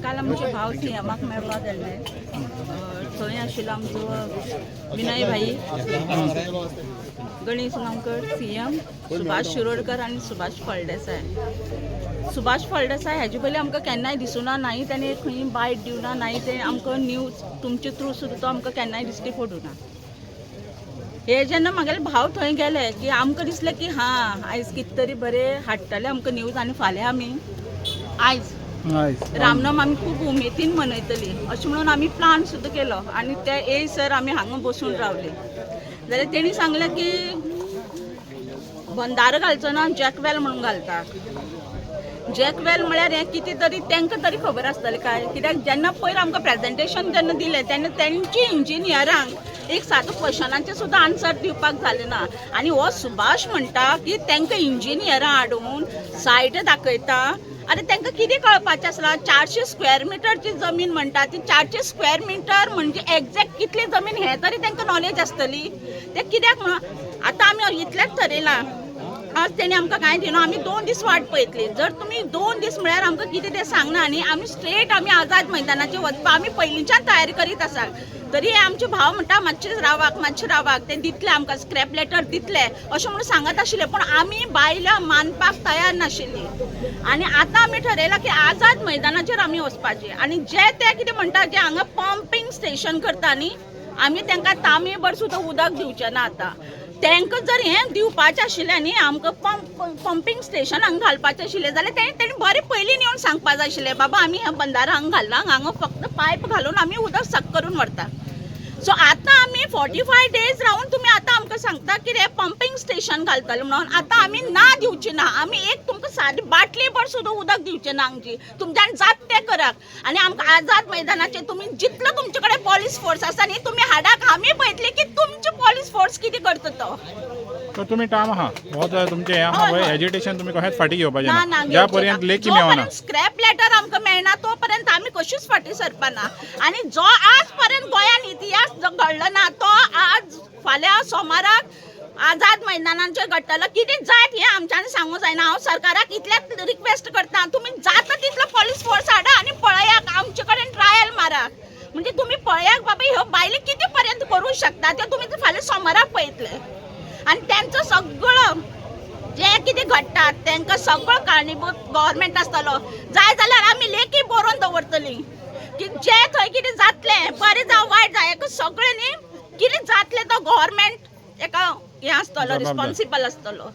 काल आमचे भाव सीएमाक मेळपाक गेल्ले थंय आशिल्लो आमचो विनय भाई गणेश गांवकर सीएम सुभाष शिरोडकर आनी सुभाष फळदेसाय हेजे पयलीं आमकां केन्नाय दिसूना नाही ताणें खंय बायट दिवना नाही ते आमकां न्यूज तुमचे थ्रू सुद्दां तो आमकां केन्नाय दिश्टी पडूना हे जेन्ना म्हागेले भाव थंय गेले की आमकां दिसलें की हां आयज कितें तरी बरें हाडटले आमकां न्यूज आनी फाल्यां आमी आयज रामनवमी आमी खूब उमेदीन मनयतली अशें म्हणून आमी प्लान सुद्दां केलो आनी ते येयसर आमी हांगा बसून रावले जाल्यार तेणी सांगलें की बंदारो घालचो ना जॅकवेल म्हणून घालता जॅकवेल म्हळ्यार हें कितें तरी तांकां तरी खबर आसतलें काय कित्याक जेन्ना पयर आमकां प्रेजेंटेशन जेन्ना दिलें तेन्ना तेंची इंजिनियरांक एक सादो क्वेश्चनाचें सुद्दां आन्सर दिवपाक जालें ना आनी हो सुभाष म्हणटा की तांकां इंजिनियरां हाडून सायट दाखयता आनी तांकां कितें कळपाचें आसलां 400 स्क्वेअर मिटरची जमीन म्हणटा ती 400 स्क्वेअर मिटर म्हणजे एक्झॅक्ट कितली जमीन हें तरी तांकां नॉलेज आसतली ते कित्याक म्हणून आतां आमी इतलेंच थरयलां आज तेणी आमकां कांय दिना आमी 2 दीस वाट पळयतली जर तुमी 2 दीस म्हळ्यार आमकां कितें तें सांगना न्ही आमी स्ट्रेट आमी आझाद मैदानाचेर वचपाक आमी पयलींच्यान तयारी करीत आसा तरी आमचे भाव म्हणटा मातशें रावाक ते दितले आमकां स्क्रॅप लेटर दितले अशें म्हणून सांगत आशिल्ले पूण आमी बायलां मानपाक तयार नाशिल्लीं आनी आतां आमी ठरयलां की आझाद मैदानाचेर आमी वचपाचें आनी जे ते कितें म्हणटा जे हांगा पंपींग स्टेशन करता न्ही आमी तांकां तांबेभर सुद्दां उदक दिवचें ना आतां तांकां जर हें दिवपाचें आशिल्लें न्ही आमकां पंपींग स्टेशन हांगा घालपाचें आशिल्लें जाल्यार तेणी बरें पयलीं येवन सांगपा जाय आशिल्लें बाबा आमी हें बंदारो हांगा घालना हांगा फक्त पायप घालून आमी उदक सक करून व्हरता सो आतां आमी 45 डेज रावन तुमी आतां आमकां सांगता की रे पंपींग स्टेशन घालतलें म्हणून आतां आमी ना दिवचें ना आमी एक तुमकां सादी बाटली भर सुद्दां उदक दिवचें ना हांगची तुमच्यान जात तें करात आनी आमकां आझाद मैदानाचेर तुमी जितलो तुमचे कडेन पुलीस फोर्स आसा न्ही तुमी हाडाक आमी पळयतली की तुमचे पुलीस फोर्स कितें करता तो तुम्ही टाइम आहा हो जो तुमचे हे आहा पळय एजिटेशन तुम्ही कशेंच फाटी घेवपाचें ना ज्या पर्यंत लेखी मेळना स्क्रॅप लेटर आमकां मेळना तो पर्यंत आमी कशीच फाटी सरपाना आनी जो आज पर्यंत गोंयान इतिहास जो घडलो ना तो आज फाल्यां सोमाराक आझाद मैदानाचेर घडटलो कितें जायत हें आमच्यांनी सांगूंक जायना हांव सरकाराक इतलेंच रिक्वेस्ट करता तुमी जाता तितलो पुलीस फोर्स हाडा आनी पळयात आमचे कडेन ट्रायल मारात म्हणजे तुमी पळयात बाबा ह्यो बायले कितें पर्यंत करूंक शकता ते तुमी फाल्यां सोमाराक पळयतले आनी तेंचो सगळो जे कितें घडटा तांकां सगळो कारणीभूत गव्हर्मेंट आसतलो जाय जाल्यार आमी लेखी बरोवन दवरतलीं की जे थंय कितें जातलें बरें जावं वायट जावं हेका सगळें न्ही कितें जातलें तो गव्हर्मेंट एका हें आसतलो रिस्पॉन्सिबल आसतलो